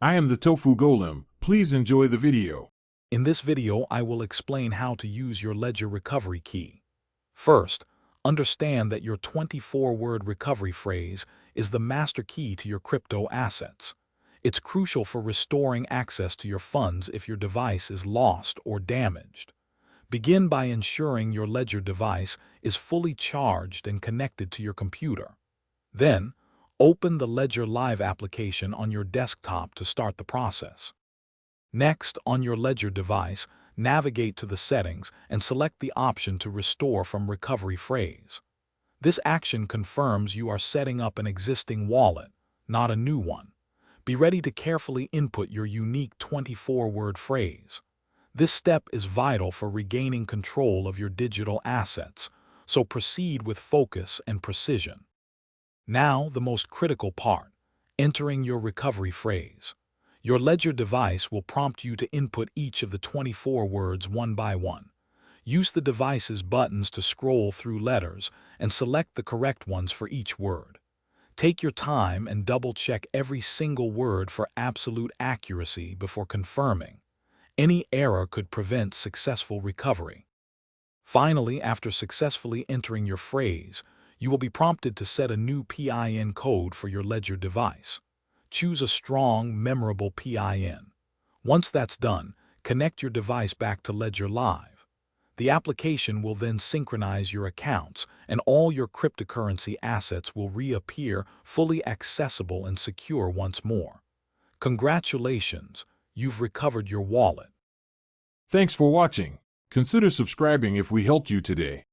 I am the Tofu Golem. Please enjoy the video. In this video, I will explain how to use your Ledger recovery key. First, understand that your 24-word recovery phrase is the master key to your crypto assets. It's crucial for restoring access to your funds if your device is lost or damaged. Begin by ensuring your Ledger device is fully charged and connected to your computer. Then, open the Ledger Live application on your desktop to start the process. Next, on your Ledger device, navigate to the settings and select the option to restore from recovery phrase. This action confirms you are setting up an existing wallet, not a new one. Be ready to carefully input your unique 24-word phrase. This step is vital for regaining control of your digital assets, so proceed with focus and precision. Now, the most critical part, entering your recovery phrase. Your Ledger device will prompt you to input each of the 24 words one by one. Use the device's buttons to scroll through letters and select the correct ones for each word. Take your time and double-check every single word for absolute accuracy before confirming. Any error could prevent successful recovery. Finally, after successfully entering your phrase, you will be prompted to set a new PIN code for your Ledger device. Choose a strong, memorable PIN. Once that's done, connect your device back to Ledger Live. The application will then synchronize your accounts, and all your cryptocurrency assets will reappear fully accessible and secure once more. Congratulations, you've recovered your wallet. Thanks for watching. Consider subscribing if we helped you today.